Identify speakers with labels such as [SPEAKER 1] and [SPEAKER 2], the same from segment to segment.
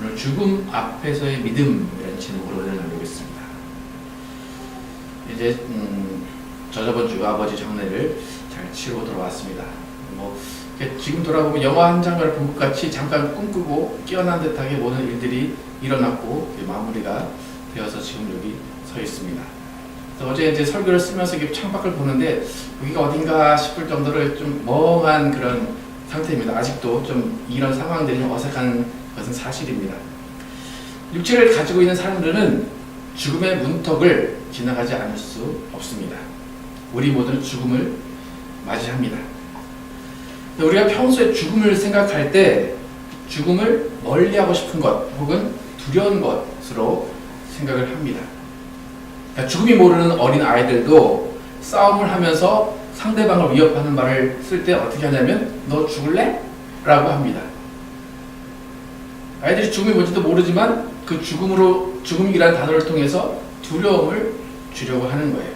[SPEAKER 1] 오늘 죽음 앞에서의 믿음이라는 제목으로 은혜를 나누겠습니다. 이제 저번 주 아버지 장례를 잘 치르고 돌아왔습니다. 지금 돌아보면 영화 한 장면을 본 것 같이 잠깐 꿈꾸고 깨어난 듯하게 모든 일들이 일어났고 마무리가 되어서 지금 여기 서 있습니다. 어제 이제 설교를 쓰면서 이렇게 창밖을 보는데 여기가 어딘가 싶을 정도로 좀 멍한 그런 상태입니다. 아직도 좀 이런 상황들이 좀 어색한 것은 사실입니다. 육체를 가지고 있는 사람들은 죽음의 문턱을 지나가지 않을 수 없습니다. 우리 모두는 죽음을 맞이합니다. 우리가 평소에 죽음을 생각할 때 죽음을 멀리하고 싶은 것 혹은 두려운 것으로 생각을 합니다. 그러니까 죽음이 모르는 어린 아이들도 싸움을 하면서 상대방을 위협하는 말을 쓸 때 어떻게 하냐면 너 죽을래? 라고 합니다. 아이들이 죽음이 뭔지도 모르지만 그 죽음이라는 단어를 통해서 두려움을 주려고 하는 거예요.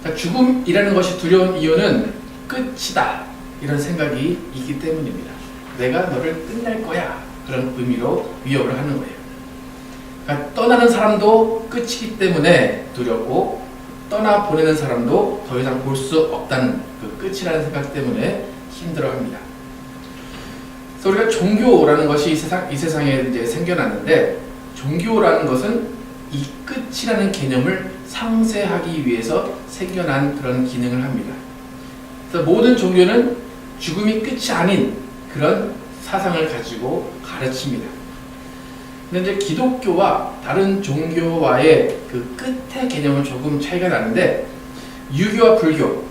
[SPEAKER 1] 그러니까 죽음이라는 것이 두려운 이유는 끝이다 이런 생각이 있기 때문입니다. 내가 너를 끝낼 거야 그런 의미로 위협을 하는 거예요. 그러니까 떠나는 사람도 끝이기 때문에 두렵고 떠나보내는 사람도 더 이상 볼 수 없다는 그 끝이라는 생각 때문에 힘들어합니다. 그래서 우리가 종교라는 것이 이 세상에 이제 생겨났는데 종교라는 것은 이 끝이라는 개념을 상쇄하기 위해서 생겨난 그런 기능을 합니다. 그래서 모든 종교는 죽음이 끝이 아닌 그런 사상을 가지고 가르칩니다. 근데 이제 기독교와 다른 종교와의 그 끝의 개념은 조금 차이가 나는데 유교와 불교는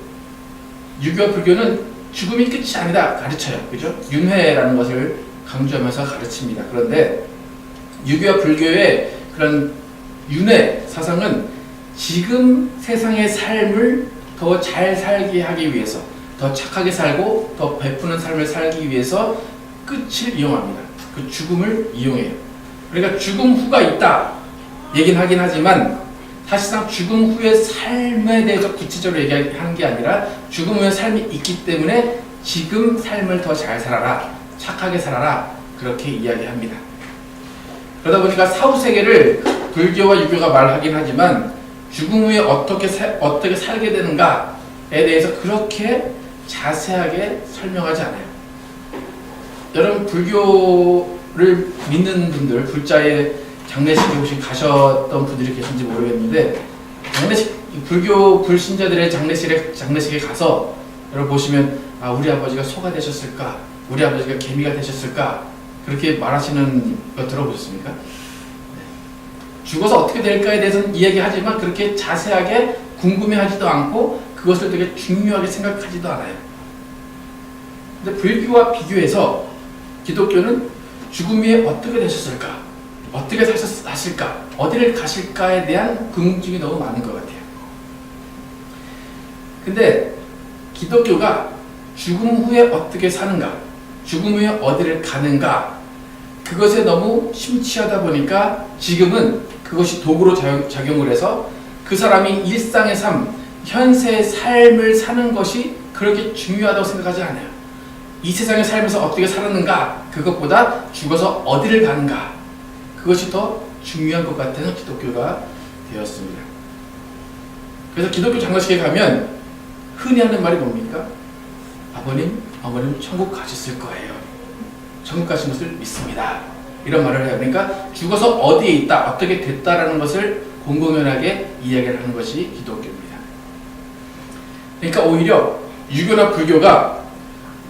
[SPEAKER 1] 죽음이 끝이 아니다 가르쳐요. 그죠? 윤회라는 것을 강조하면서 가르칩니다. 그런데 유교와 불교의 그런 윤회 사상은 지금 세상의 삶을 더 잘 살게 하기 위해서 더 착하게 살고 더 베푸는 삶을 살기 위해서 끝을 이용합니다. 그 죽음을 이용해요. 그러니까 죽음 후가 있다 얘기는 하긴 하지만 사실상 죽음 후의 삶에 대해서 구체적으로 얘기하는 게 아니라 죽음 후의 삶이 있기 때문에 지금 삶을 더 잘 살아라 착하게 살아라 그렇게 이야기합니다. 그러다 보니까 사후세계를 불교와 유교가 말하긴 하지만 죽음 후에 어떻게 살게 되는가에 대해서 그렇게 자세하게 설명하지 않아요. 여러분 불교를 믿는 분들, 불자의 장례식에 혹시 가셨던 분들이 계신지 모르겠는데 불교 불신자들의 장례식에 가서 여러분 보시면 우리 아버지가 소가 되셨을까? 우리 아버지가 개미가 되셨을까? 그렇게 말하시는 거 들어보셨습니까? 죽어서 어떻게 될까에 대해서는 이야기하지만 그렇게 자세하게 궁금해하지도 않고 그것을 되게 중요하게 생각하지도 않아요. 근데 불교와 비교해서 기독교는 죽음 후에 어떻게 되셨을까? 어떻게 사실까? 어디를 가실까에 대한 궁금증이 너무 많은 것 같아요. 근데 기독교가 죽음 후에 어떻게 사는가? 죽음 후에 어디를 가는가? 그것에 너무 심취하다 보니까 지금은 그것이 도구로 작용을 해서 그 사람이 일상의 삶, 현세의 삶을 사는 것이 그렇게 중요하다고 생각하지 않아요. 이 세상의 삶에서 어떻게 살았는가 그것보다 죽어서 어디를 가는가 그것이 더 중요한 것 같은 기독교가 되었습니다. 그래서 기독교 장례식에 가면 흔히 하는 말이 뭡니까? 아버님, 어머님 천국 가셨을 거예요. 천국 가신 것을 믿습니다. 이런 말을 해요. 그러니까 죽어서 어디에 있다, 어떻게 됐다라는 것을 공공연하게 이야기를 하는 것이 기독교입니다. 그러니까 오히려 유교나 불교가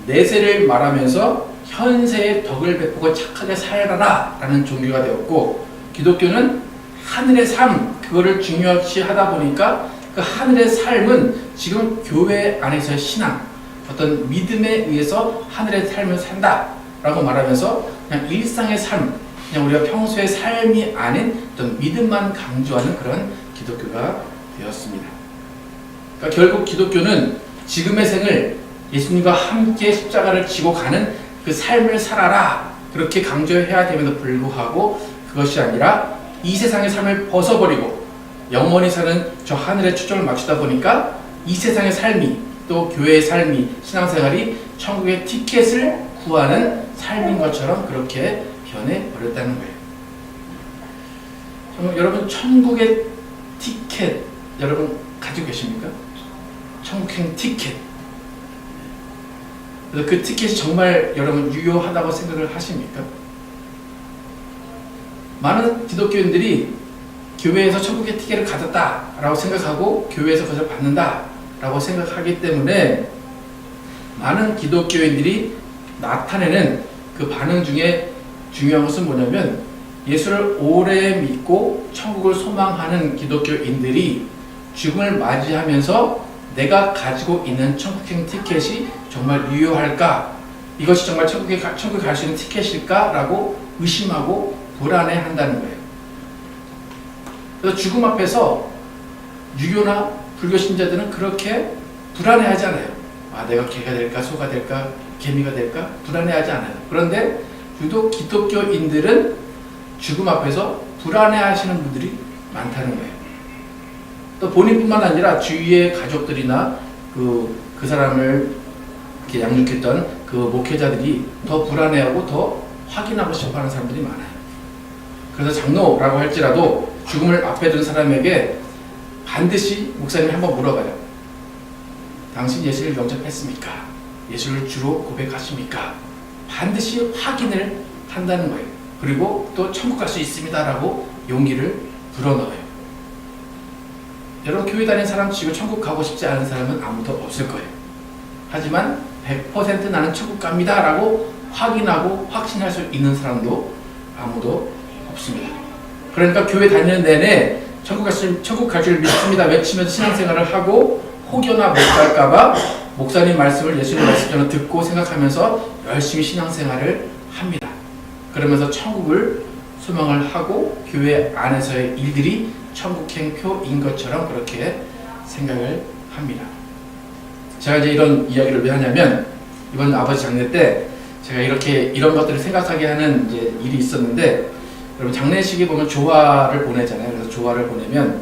[SPEAKER 1] 내세를 말하면서 현세의 덕을 베푸고 착하게 살아라 라는 종교가 되었고 기독교는 하늘의 삶 그거를 중요시 하다 보니까 그 하늘의 삶은 지금 교회 안에서의 신앙 어떤 믿음에 의해서 하늘의 삶을 산다 라고 말하면서 그냥 일상의 삶 그냥 우리가 평소의 삶이 아닌 어떤 믿음만 강조하는 그런 기독교가 되었습니다. 그러니까 결국 기독교는 지금의 생을 예수님과 함께 십자가를 지고 가는 그 삶을 살아라 그렇게 강조해야 됨에도 불구하고 그것이 아니라 이 세상의 삶을 벗어버리고 영원히 사는 저 하늘의 초점을 맞추다 보니까 이 세상의 삶이 또 교회의 삶이 신앙생활이 천국의 티켓을 구하는 삶인 것처럼 그렇게 변해버렸다는 거예요. 여러분 천국의 티켓 여러분 가지고 계십니까? 천국행 티켓. 그래서 그 티켓이 정말 여러분 유효하다고 생각을 하십니까? 많은 기독교인들이 교회에서 천국의 티켓을 가졌다라고 생각하고 교회에서 그것을 받는다라고 생각하기 때문에 많은 기독교인들이 나타내는 그 반응 중에 중요한 것은 뭐냐면 예수를 오래 믿고 천국을 소망하는 기독교인들이 죽음을 맞이하면서 내가 가지고 있는 천국행 티켓이 정말 유효할까? 이것이 정말 천국에 갈 수 있는 티켓일까? 라고 의심하고 불안해한다는 거예요. 그래서 죽음 앞에서 유교나 불교 신자들은 그렇게 불안해하지 않아요. 아, 내가 개가 될까, 소가 될까, 개미가 될까? 불안해하지 않아요. 그런데 유독 기독교인들은 죽음 앞에서 불안해하시는 분들이 많다는 거예요. 또 본인뿐만 아니라 주위의 가족들이나 그 사람을 이렇게 양육했던 그 목회자들이 더 불안해하고 더 확인하고 싶어하는 사람들이 많아요. 그래서 장로라고 할지라도 죽음을 앞에 둔 사람에게 반드시 목사님이 한번 물어봐요. 당신 예수를 영접했습니까? 예수를 주로 고백하십니까? 반드시 확인을 한다는 거예요. 그리고 또 천국 갈 수 있습니다라고 용기를 불어넣어요. 여러분 교회 다니는 사람 치고 천국 가고 싶지 않은 사람은 아무도 없을 거예요. 하지만 100% 나는 천국 갑니다 라고 확인하고 확신할 수 있는 사람도 아무도 없습니다. 그러니까 교회 다니는 내내 천국 갈 줄 믿습니다 외치면서 신앙생활을 하고 혹여나 못 갈까봐 목사님 말씀을 예수님 말씀처럼 듣고 생각하면서 열심히 신앙생활을 합니다. 그러면서 천국을 소망을 하고 교회 안에서의 일들이 천국행표인 것처럼 그렇게 생각을 합니다. 제가 이제 이런 이야기를 왜 하냐면 이번 아버지 장례 때 제가 이런 것들을 생각하게 하는 이제 일이 있었는데 여러분 장례식에 보면 조화를 보내잖아요. 그래서 조화를 보내면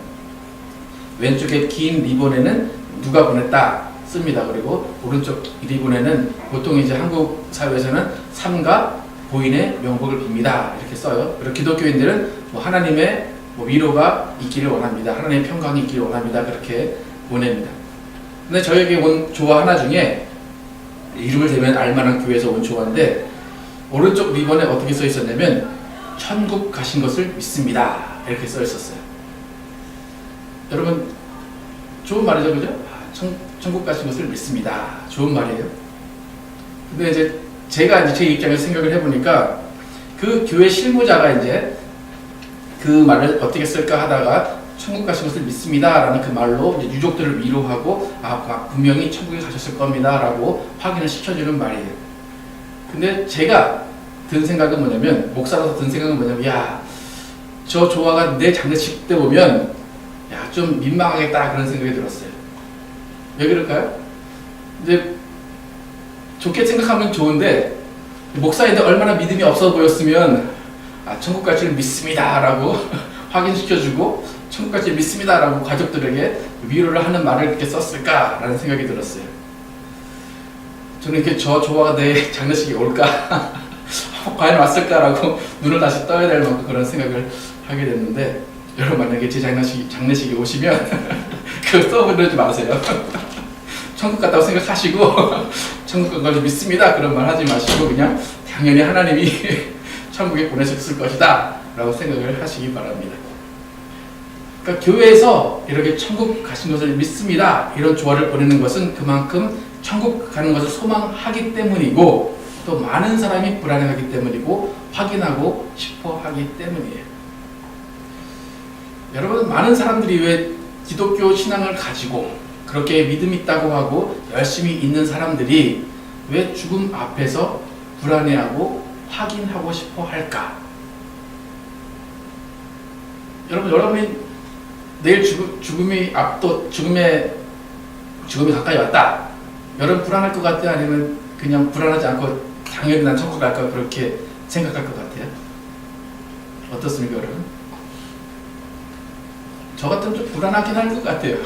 [SPEAKER 1] 왼쪽에 긴 리본에는 누가 보냈다 씁니다. 그리고 오른쪽 리본에는 보통 이제 한국 사회에서는 삼가 보인의 명복을 빕니다 이렇게 써요. 그리고 기독교인들은 뭐 하나님의 위로가 있기를 원합니다. 하나님의 평강이 있기를 원합니다. 그렇게 보냅니다. 근데 저에게 온 조화 하나 중에 이름을 대면 알만한 교회에서 온 조화인데 오른쪽 리본에 어떻게 써 있었냐면 천국 가신 것을 믿습니다 이렇게 써 있었어요. 여러분 좋은 말이죠, 그죠? 천국 가신 것을 믿습니다. 좋은 말이에요. 근데 이제 제가 제 입장에서 생각을 해보니까 그 교회 실무자가 이제 그 말을 어떻게 쓸까 하다가 천국 가신 것을 믿습니다 라는 그 말로 이제 유족들을 위로하고 분명히 천국에 가셨을 겁니다 라고 확인을 시켜주는 말이에요. 근데 제가 든 생각은 뭐냐면 목사로서 든 생각은 뭐냐면 야, 저 조화가 내 장례식 때 보면 야, 좀 민망하겠다 그런 생각이 들었어요. 왜 그럴까요? 이제 좋게 생각하면 좋은데 목사인데 얼마나 믿음이 없어 보였으면 천국 갈 줄 믿습니다 라고 확인시켜주고 천국 갈 줄 믿습니다 라고 가족들에게 위로를 하는 말을 이렇게 썼을까 라는 생각이 들었어요. 저는 이렇게 저 조화가 내 장례식에 올까 과연 왔을까 라고 눈을 다시 떠야 될 만큼 그런 생각을 하게 됐는데 여러분 만약에 제 장례식에 오시면 그거 써보지 마세요. 천국 갔다고 생각하시고 천국 간 걸 믿습니다 그런 말 하지 마시고 그냥 당연히 하나님이 천국에 보내셨을 것이다 라고 생각을 하시기 바랍니다. 그러니까 교회에서 이렇게 천국 가신 것을 믿습니다 이런 조화를 보내는 것은 그만큼 천국 가는 것을 소망하기 때문이고 또 많은 사람이 불안해하기 때문이고 확인하고 싶어 하기 때문이에요. 여러분 많은 사람들이 왜 기독교 신앙을 가지고 그렇게 믿음 있다고 하고 열심히 있는 사람들이 왜 죽음 앞에서 불안해하고 확인하고 싶어 할까? 여러분이 내일 죽음이 가까이 왔다. 여러분 불안할 것 같아요? 아니면 그냥 불안하지 않고 당연히 난 천국 갈까 그렇게 생각할 것 같아요? 어떻습니까, 여러분? 저 같으면 좀 불안하긴 할 것 같아요.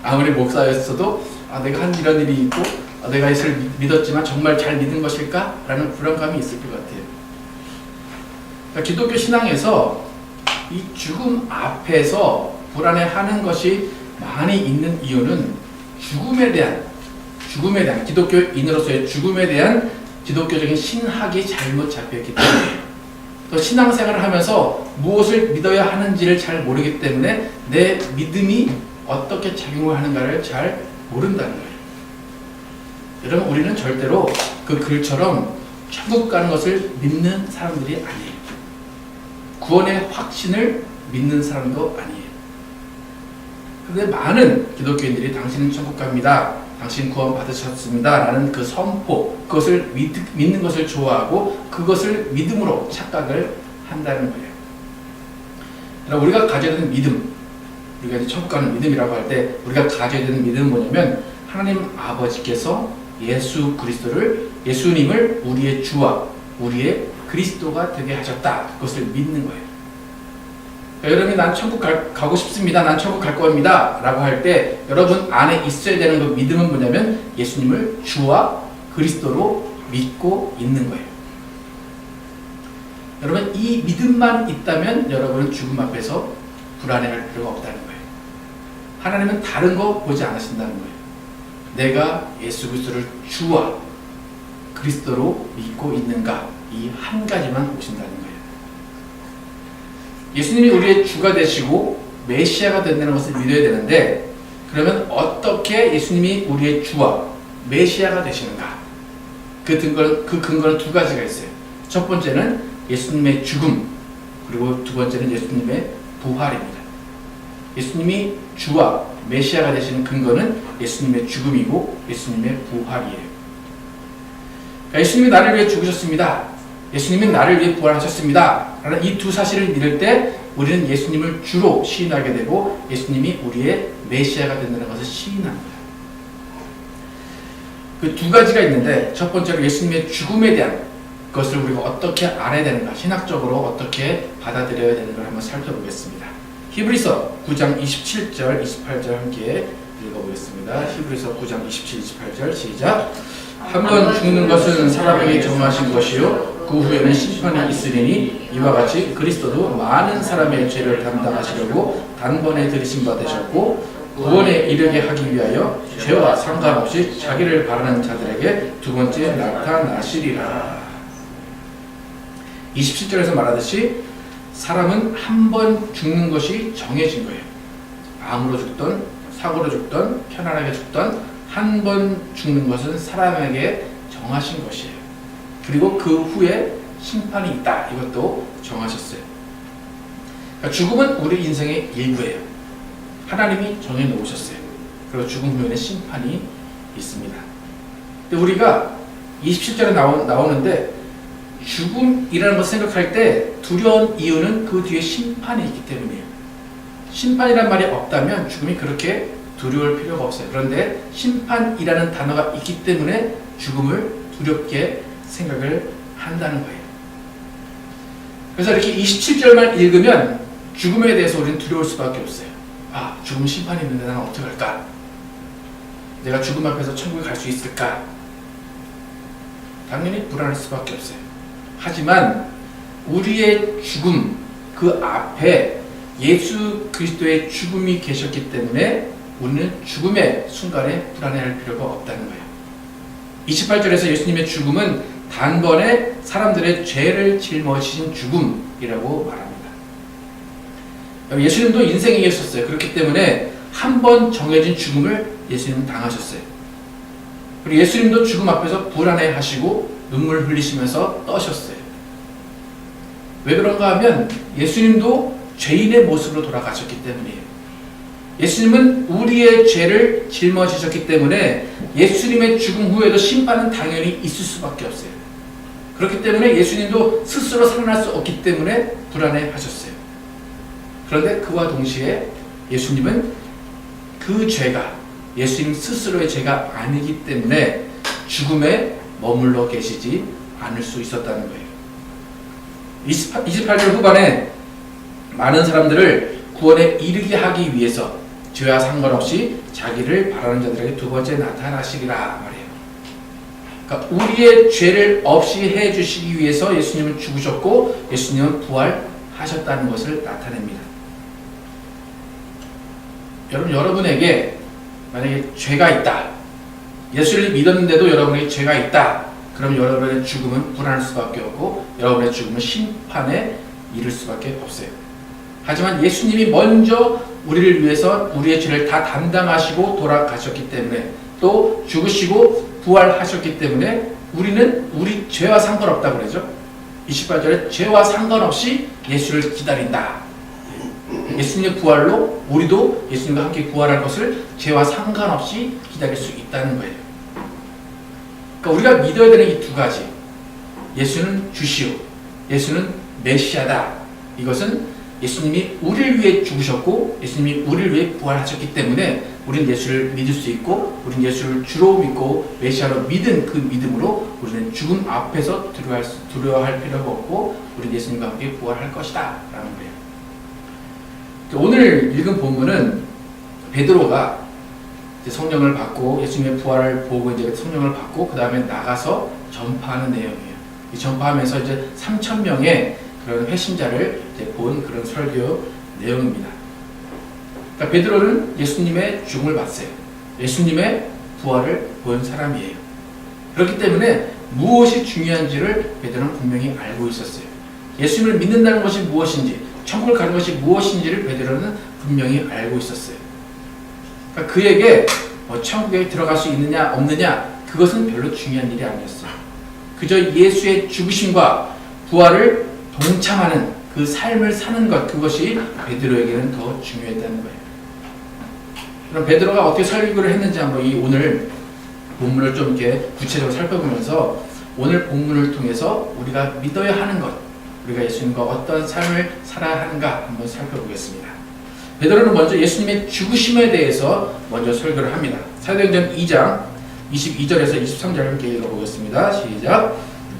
[SPEAKER 1] 아무리 목사였어도 내가 한 이런 일이 있고 내가 예수를 믿었지만 정말 잘 믿은 것일까? 라는 불안감이 있을 것 같아요. 그러니까 기독교 신앙에서 이 죽음 앞에서 불안해하는 것이 많이 있는 이유는 죽음에 대한 기독교인으로서의 죽음에 대한 기독교적인 신학이 잘못 잡혀있기 때문에, 또 신앙생활을 하면서 무엇을 믿어야 하는지를 잘 모르기 때문에 내 믿음이 어떻게 작용을 하는가를 잘 모른다는 거예요. 여러분, 우리는 절대로 그 글처럼 천국 가는 것을 믿는 사람들이 아니에요. 구원의 확신을 믿는 사람도 아니에요. 그런데 많은 기독교인들이 당신은 천국 갑니다, 당신 구원 받으셨습니다 라는 그 선포, 그것을 믿는 것을 좋아하고 그것을 믿음으로 착각을 한다는 거예요. 그러나 우리가 가져야 되는 믿음, 우리가 이제 천국 가는 믿음이라고 할 때 우리가 가져야 되는 믿음은 뭐냐면, 하나님 아버지께서 예수님을 우리의 주와 우리의 그리스도가 되게 하셨다, 그것을 믿는 거예요. 그러니까 여러분이 난 천국 가고 싶습니다, 난 천국 갈 겁니다 라고 할 때 여러분 안에 있어야 되는 그 믿음은 뭐냐면, 예수님을 주와 그리스도로 믿고 있는 거예요. 여러분, 이 믿음만 있다면 여러분은 죽음 앞에서 불안해할 필요가 없다는 거예요. 하나님은 다른 거 보지 않으신다는 거예요. 내가 예수 그리스도를 주와 그리스도로 믿고 있는가, 이 한 가지만 보신다는 거예요. 예수님이 우리의 주가 되시고 메시아가 된다는 것을 믿어야 되는데, 그러면 어떻게 예수님이 우리의 주와 메시아가 되시는가? 그 근거는 두 가지가 있어요. 첫 번째는 예수님의 죽음, 그리고 두 번째는 예수님의 부활입니다. 예수님이 주와 메시아가 되시는 근거는 예수님의 죽음이고 예수님의 부활이에요. 그러니까 예수님이 나를 위해 죽으셨습니다, 예수님이 나를 위해 부활하셨습니다 라는 이 두 사실을 믿을 때 우리는 예수님을 주로 시인하게 되고 예수님이 우리의 메시아가 된다는 것을 시인하는 거예요. 그 두 가지가 있는데, 첫 번째로 예수님의 죽음에 대한 것을 우리가 어떻게 알아야 되는가, 신학적으로 어떻게 받아들여야 되는가 한번 살펴보겠습니다. 히브리서 9장 27절 28절 함께 읽어보겠습니다. 히브리서 9장 27, 28절 시작. 한번 죽는 것은 사람에게 정하신 것이요 그 후에는 심판이 있으리니 이와 같이 그리스도도 많은 사람의 죄를 담당하시려고 단번에 들이심 받으셨고 구원에 이르게 하기 위하여 죄와 상관없이 자기를 바라는 자들에게 두 번째 나타나시리라. 27절에서 말하듯이 사람은 한 번 죽는 것이 정해진 거예요. 암으로 죽던 사고로 죽던 편안하게 죽던 한 번 죽는 것은 사람에게 정하신 것이에요. 그리고 그 후에 심판이 있다, 이것도 정하셨어요. 그러니까 죽음은 우리 인생의 일부예요. 하나님이 정해놓으셨어요. 그리고 죽음 후에는 심판이 있습니다. 근데 우리가 27절에 나오는데 죽음이라는 것을 생각할 때 두려운 이유는 그 뒤에 심판이 있기 때문이에요. 심판이란 말이 없다면 죽음이 그렇게 두려울 필요가 없어요. 그런데 심판이라는 단어가 있기 때문에 죽음을 두렵게 생각을 한다는 거예요. 그래서 이렇게 27절만 읽으면 죽음에 대해서 우리는 두려울 수밖에 없어요. 아, 죽음 심판이 있는데 나는 어떻게 할까? 내가 죽음 앞에서 천국에 갈 수 있을까? 당연히 불안할 수밖에 없어요. 하지만 우리의 죽음, 그 앞에 예수 그리스도의 죽음이 계셨기 때문에 우리는 죽음의 순간에 불안해할 필요가 없다는 거예요. 28절에서 예수님의 죽음은 단번에 사람들의 죄를 짊어지신 죽음이라고 말합니다. 예수님도 인생에 계셨어요. 그렇기 때문에 한 번 정해진 죽음을 예수님은 당하셨어요. 그리고 예수님도 죽음 앞에서 불안해하시고 눈물 흘리시면서 떠셨어요. 왜 그런가 하면 예수님도 죄인의 모습으로 돌아가셨기 때문이에요. 예수님은 우리의 죄를 짊어지셨기 때문에 예수님의 죽음 후에도 심판은 당연히 있을 수밖에 없어요. 그렇기 때문에 예수님도 스스로 살아날 수 없기 때문에 불안해하셨어요. 그런데 그와 동시에 예수님은 그 죄가 예수님 스스로의 죄가 아니기 때문에 죽음에 머물러 계시지 않을 수 있었다는 거예요. 28절 후반에 많은 사람들을 구원에 이르게 하기 위해서 죄와 상관없이 자기를 바라는 자들에게 두 번째 나타나시리라 말이에요. 그러니까 우리의 죄를 없이 해주시기 위해서 예수님은 죽으셨고 예수님은 부활하셨다는 것을 나타냅니다. 여러분에게 만약에 죄가 있다, 예수를 믿었는데도 여러분에게 죄가 있다, 그럼 여러분의 죽음은 불안할 수밖에 없고 여러분의 죽음은 심판에 이를 수밖에 없어요. 하지만 예수님이 먼저 우리를 위해서 우리의 죄를 다 담당하시고 돌아가셨기 때문에, 또 죽으시고 부활하셨기 때문에 우리는 우리 죄와 상관없다고 그러죠. 28절에 죄와 상관없이 예수를 기다린다. 예수님의 부활로 우리도 예수님과 함께 부활할 것을 죄와 상관없이 기다릴 수 있다는 거예요. 그러니까 우리가 믿어야 되는 이 두 가지, 예수는 주시오, 예수는 메시아다, 이것은 예수님이 우리를 위해 죽으셨고 예수님이 우리를 위해 부활하셨기 때문에 우리는 예수를 믿을 수 있고, 우리는 예수를 주로 믿고 메시아로 믿은 그 믿음으로 우리는 죽음 앞에서 두려워할 필요가 없고 우리는 예수님과 함께 부활할 것이다 라는 거예요. 오늘 읽은 본문은 베드로가 이제 성령을 받고 예수님의 부활을 보고 이제 성령을 받고 그 다음에 나가서 전파하는 내용이에요. 이 전파하면서 이제 3,000명의 그런 회심자를 이제 본 그런 설교 내용입니다. 그러니까 베드로는 예수님의 죽음을 봤어요. 예수님의 부활을 본 사람이에요. 그렇기 때문에 무엇이 중요한지를 베드로는 분명히 알고 있었어요. 예수님을 믿는다는 것이 무엇인지, 천국을 가는 것이 무엇인지를 베드로는 분명히 알고 있었어요. 그러니까 그에게 천국에 들어갈 수 있느냐 없느냐 그것은 별로 중요한 일이 아니었어요. 그저 예수의 죽으심과 부활을 동참하는 그 삶을 사는 것, 그것이 베드로에게는 더 중요했다는 거예요. 그럼 베드로가 어떻게 설교를 했는지 한번 이 오늘 본문을 좀 이렇게 구체적으로 살펴보면서 오늘 본문을 통해서 우리가 믿어야 하는 것, 우리가 예수님과 어떤 삶을 살아야 하는가 한번 살펴보겠습니다. 베드로는 먼저 예수님의 죽으심에 대해서 먼저 설교를 합니다. 사도행전 2장 22절에서 23절 함께 읽어보겠습니다. 시작.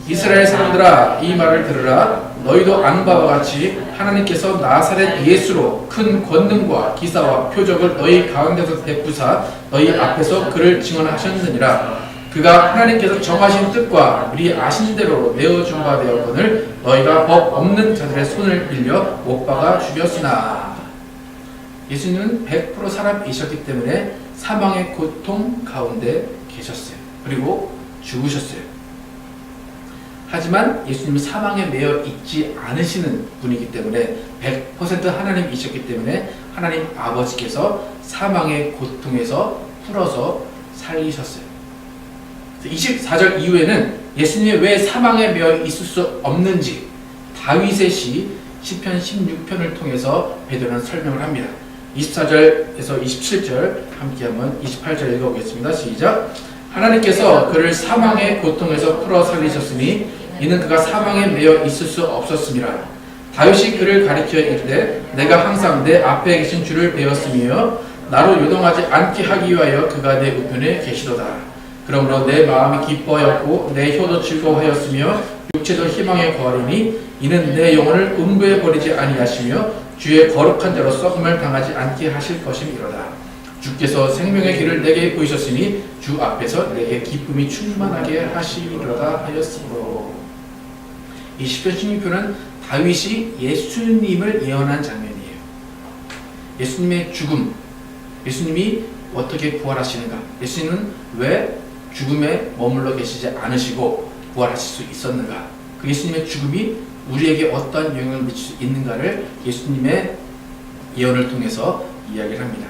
[SPEAKER 1] 이스라엘 사람들아, 이 말을 들으라. 너희도 아는 바와 같이 하나님께서 나사렛 예수로 큰 권능과 기사와 표적을 너희 가운데서 베푸사 너희 앞에서 그를 증언하셨느니라. 그가 하나님께서 정하신 뜻과 미리 아신 대로 내어준 바 되었거늘 너희가 법 없는 자들의 손을 빌려 못 박아 죽였으나. 예수님은 100% 사람이셨기 때문에 사망의 고통 가운데 계셨어요. 그리고 죽으셨어요. 하지만 예수님은 사망에 매여 있지 않으시는 분이기 때문에 100% 하나님이셨기 때문에 하나님 아버지께서 사망의 고통에서 풀어서 살리셨어요. 24절 이후에는 예수님이 왜 사망에 매여 있을 수 없는지 다윗의 시 시편 16편을 통해서 베드로는 설명을 합니다. 24절에서 27절 함께 한번 28절 읽어보겠습니다. 시작. 하나님께서 그를 사망의 고통에서 풀어 살리셨으니 이는 그가 사망에 매여 있을 수 없었음이라. 다윗이 그를 가리켜 이르되 내가 항상 내 앞에 계신 주를 배웠으며 나로 요동하지 않게 하기 위하여 그가 내 우편에 계시도다. 그러므로 내 마음이 기뻐하였고 내 혀도 즐거워하였으며 육체도 희망에 거하리니 이는 내 영혼을 음부에 버리지 아니하시며 주의 거룩한 자로 썩음을 당하지 않게 하실 것임이로다. 주께서 생명의 길을 내게 보이셨으니 주 앞에서 내게 기쁨이 충만하게 하시리로다 하였으므로. 이 시편 16편은 다윗이 예수님을 예언한 장면이에요. 예수님의 죽음, 예수님이 어떻게 부활하시는가, 예수님은 왜 죽음에 머물러 계시지 않으시고 부활하실 수 있었는가, 그 예수님의 죽음이 우리에게 어떤 영향을 미칠 수 있는가를 예수님의 예언을 통해서 이야기를 합니다.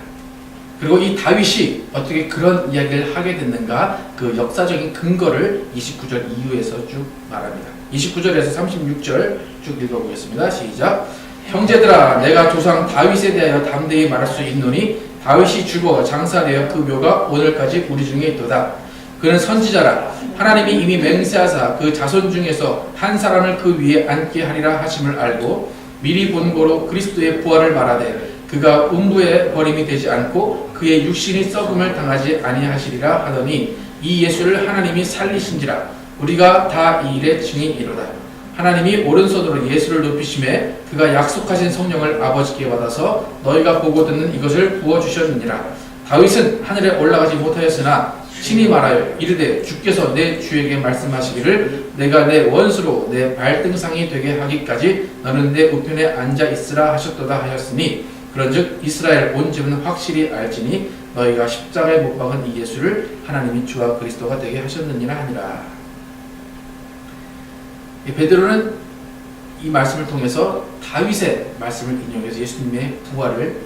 [SPEAKER 1] 그리고 이 다윗이 어떻게 그런 이야기를 하게 됐는가, 그 역사적인 근거를 29절 이후에서 쭉 말합니다. 29절에서 36절 쭉 읽어보겠습니다. 시작. 형제들아, 내가 조상 다윗에 대하여 담대히 말할 수 있노니 다윗이 죽어 장사되어 그 묘가 오늘까지 우리 중에 있도다. 그는 선지자라. 하나님이 이미 맹세하사 그 자손 중에서 한 사람을 그 위에 앉게 하리라 하심을 알고 미리 본고로 그리스도의 부활을 말하되 그가 음부에 버림이 되지 않고 그의 육신이 썩음을 당하지 아니하시리라 하더니 이 예수를 하나님이 살리신지라. 우리가 다 이 일의 증인이로다. 하나님이 오른손으로 예수를 높이심에 그가 약속하신 성령을 아버지께 받아서 너희가 보고 듣는 이것을 부어주셨느니라. 다윗은 하늘에 올라가지 못하였으나 친히 말하여 이르되 주께서 내 주에게 말씀하시기를 내가 내 원수로 내 발등상이 되게 하기까지 너는 내 우편에 앉아 있으라 하셨도다 하였으니 그런즉 이스라엘 온 집은 확실히 알지니 너희가 십자가에 못 박은 이 예수를 하나님이 주와 그리스도가 되게 하셨느니라 하니라. 베드로는 이 말씀을 통해서 다윗의 말씀을 인용해서 예수님의 부활을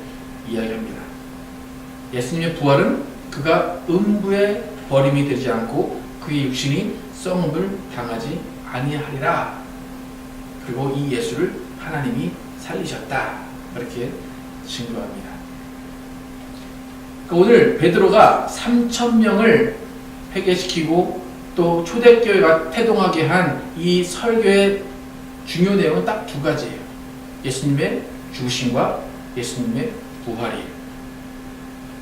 [SPEAKER 1] 이야기합니다. 예수님의 부활은 그가 음부에 버림이 되지 않고 그의 육신이 썩음을 당하지 아니하리라. 그리고 이 예수를 하나님이 살리셨다. 이렇게 증거합니다. 그러니까 오늘 베드로가 3,000명을 회개시키고 또 초대교회가 태동하게 한 이 설교의 중요 내용은 딱 두 가지예요. 예수님의 죽으심과 예수님의 부활이에요.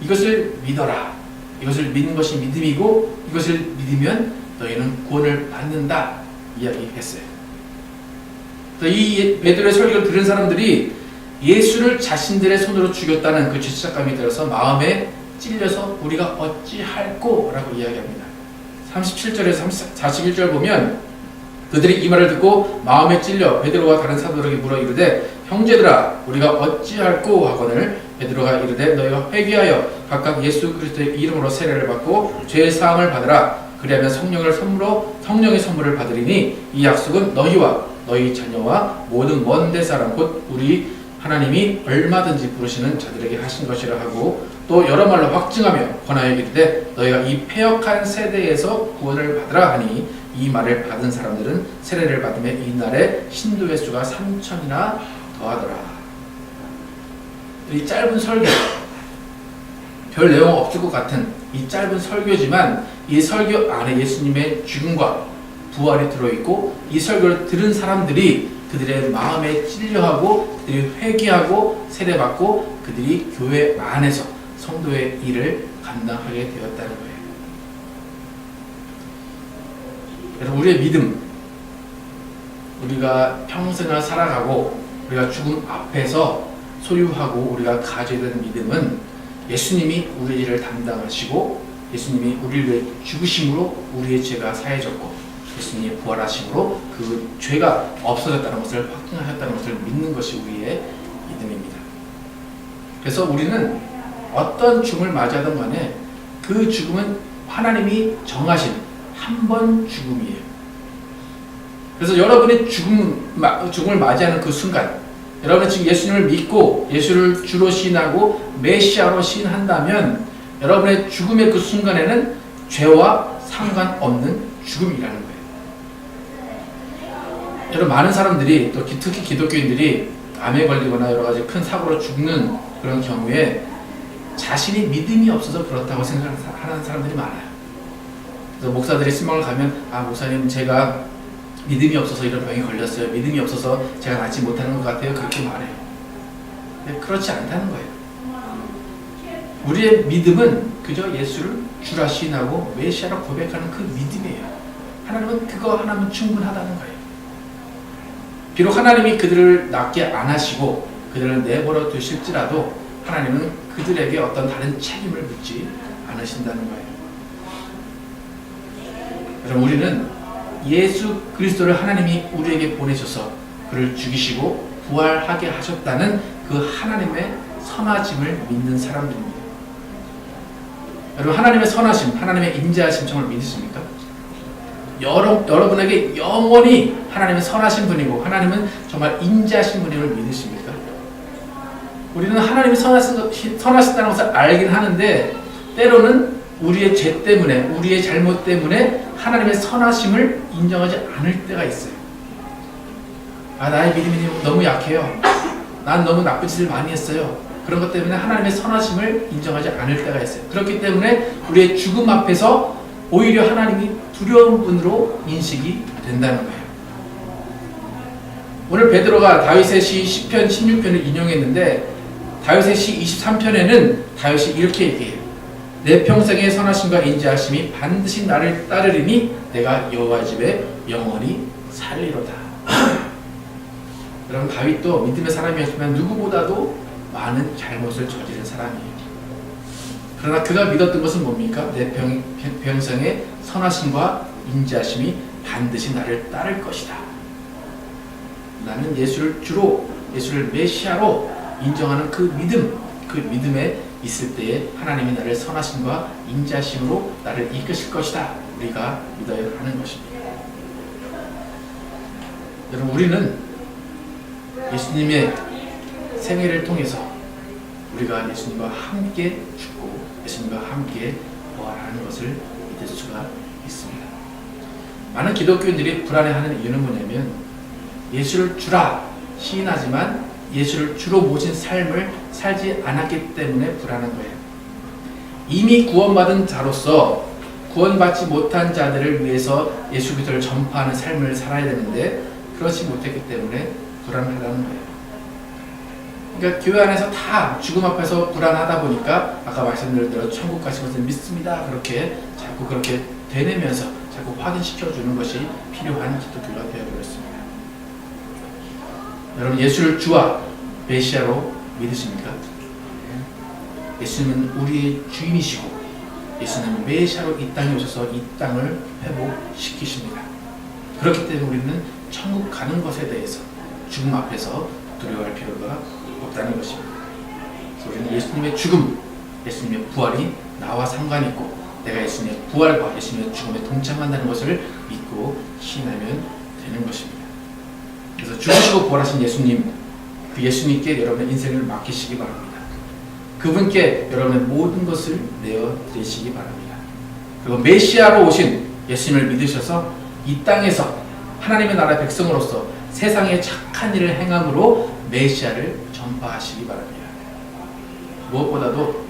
[SPEAKER 1] 이것을 믿어라. 이것을 믿는 것이 믿음이고 이것을 믿으면 너희는 구원을 받는다 이야기했어요. 이 베드로의 설교를 들은 사람들이 예수를 자신들의 손으로 죽였다는 그 죄책감이 들어서 마음에 찔려서 우리가 어찌할꼬 라고 이야기합니다. 37절에서 41절 보면 그들이 이 말을 듣고 마음에 찔려 베드로와 다른 사도들에게 물어 이르되 형제들아 우리가 어찌할꼬 하거늘 베드로가 이르되 너희가 회개하여 각각 예수 그리스도의 이름으로 세례를 받고 죄의 사함을 받으라. 그리하면 성령의 선물을 받으리니 이 약속은 너희와 너희 자녀와 모든 먼 데 사람 곧 우리 하나님이 얼마든지 부르시는 자들에게 하신 것이라 하고 또 여러 말로 확증하며 권하여 이르되 너희가 이 패역한 세대에서 구원을 받으라 하니 이 말을 받은 사람들은 세례를 받으며 이날에 신도의 수가 3,000이나 더하더라. 이 짧은 설교, 별 내용 없을 것 같은 이 짧은 설교지만 이 설교 안에 예수님의 죽음과 부활이 들어있고 이 설교를 들은 사람들이 그들의 마음에 찔려하고 그들이 회개하고 세례받고 그들이 교회 안에서 성도의 일을 감당하게 되었다는 거예요. 그래서 우리의 믿음, 우리가 평생을 살아가고 우리가 죽음 앞에서 소유하고 우리가 가져야 되는 믿음은 예수님이 우리의 일을 담당하시고 예수님이 우리를 위해 죽으심으로 우리의 죄가 사해졌고 예수님이 부활하심으로 그 죄가 없어졌다는 것을 확증하셨다는 것을 믿는 것이 우리의 믿음입니다. 그래서 우리는 어떤 죽음을 맞이하든 간에 그 죽음은 하나님이 정하신 한 번 죽음이에요. 그래서 여러분의 죽음을 맞이하는 그 순간 여러분은 지금 예수님을 믿고 예수를 주로 시인하고 메시아로 시인한다면 여러분의 죽음의 그 순간에는 죄와 상관없는 죽음이라는 거예요. 여러분 많은 사람들이 또 특히 기독교인들이 암에 걸리거나 여러 가지 큰 사고로 죽는 그런 경우에 자신이 믿음이 없어서 그렇다고 생각하는 사람들이 많아요. 그래서 목사들이 신방을 가면 목사님 제가 믿음이 없어서 이런 병이 걸렸어요. 믿음이 없어서 제가 낫지 못하는 것 같아요. 그렇게 말해요. 근데 그렇지 않다는 거예요. 우리의 믿음은 그저 예수를 주라 시인하고 메시아라 고백하는 그 믿음이에요. 하나님은 그거 하나면 충분하다는 거예요. 비록 하나님이 그들을 낫게 안 하시고 그들을 내버려 두실지라도 하나님은 그들에게 어떤 다른 책임을 묻지 않으신다는 거예요. 그럼 우리는 예수 그리스도를 하나님이 우리에게 보내셔서 그를 죽이시고 부활하게 하셨다는 그 하나님의 선하심을 믿는 사람들입니다. 여러분 하나님의 선하심, 하나님의 인자하심 정말 믿으십니까? 여러분에게 영원히 하나님은 선하신 분이고 하나님은 정말 인자하신 분임을 믿으십니까? 우리는 하나님이 선하신다는 것을 알긴 하는데 때로는 우리의 죄 때문에 우리의 잘못 때문에 하나님의 선하심을 인정하지 않을 때가 있어요. 나의 믿음이 너무 약해요. 난 너무 나쁜 짓을 많이 했어요. 그런 것 때문에 하나님의 선하심을 인정하지 않을 때가 있어요. 그렇기 때문에 우리의 죽음 앞에서 오히려 하나님이 두려운 분으로 인식이 된다는 거예요. 오늘 베드로가 다윗의 시 시편 16편을 인용했는데 다윗의 시 23편에는 다윗이 이렇게 얘기해요. 내 평생의 선하심과 인자하심이 반드시 나를 따르리니 내가 여호와 집에 영원히 살리로다. 여러분 다윗도 믿음의 사람이었지만 누구보다도 많은 잘못을 저지른 사람이에요. 그러나 그가 믿었던 것은 뭡니까? 내 병생의 선하심과 인자심이 반드시 나를 따를 것이다. 나는 예수를 주로, 예수를 메시아로 인정하는 그 믿음에 있을 때에 하나님이 나를 선하심과 인자심으로 나를 이끄실 것이다. 우리가 믿어야 하는 것입니다. 여러분, 우리는 예수님의 생애를 통해서 우리가 예수님과 함께 죽고 예수님과 함께 부활하는 것을 믿을 수가 있습니다. 많은 기독교인들이 불안해하는 이유는 뭐냐면 예수를 주라 시인하지만 예수를 주로 모신 삶을 살지 않았기 때문에 불안한 거예요. 이미 구원받은 자로서 구원받지 못한 자들을 위해서 예수 그리스도를 전파하는 삶을 살아야 되는데 그렇지 못했기 때문에 불안하다는 거예요. 그러니까 교회 안에서 다 죽음 앞에서 불안하다 보니까 아까 말씀드린 대로 천국 가신 것을 믿습니다. 자꾸 그렇게 되뇌면서 자꾸 확인시켜주는 것이 필요한 기독교가 되어버렸습니다. 여러분, 예수를 주와 메시아로 믿으십니까? 예수님은 우리의 주인이시고 예수님은 메시아로 이 땅에 오셔서 이 땅을 회복시키십니다. 그렇기 때문에 우리는 천국 가는 것에 대해서 죽음 앞에서 두려워할 필요가 없다는 것입니다. 그래서 우리는 예수님의 죽음, 예수님의 부활이 나와 상관이 있고 내가 예수님의 부활과 예수님의 죽음에 동참한다는 것을 믿고 신하면 되는 것입니다. 그래서 죽으시고 부활하신 예수님, 그 예수님께 여러분의 인생을 맡기시기 바랍니다. 그분께 여러분의 모든 것을 내어드리시기 바랍니다. 그리고 메시아로 오신 예수님을 믿으셔서 이 땅에서 하나님의 나라 백성으로서 세상에 착한 일을 행함으로 메시아를 전파하시기 바랍니다. 무엇보다도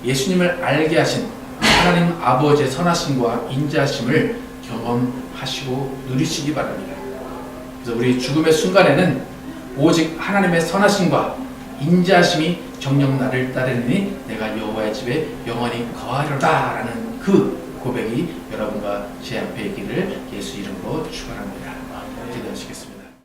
[SPEAKER 1] 예수님을 알게 하신 하나님 아버지의 선하심과 인자심을 경험하시고 누리시기 바랍니다. 그래서 우리 죽음의 순간에는 오직 하나님의 선하심과 인자심이 정녕 나를 따르니 내가 여호와의 집에 영원히 거하리로다 라는 그 고백이 여러분과 제 앞에 있기를 예수 이름으로 축원합니다. 기도하시겠습니다.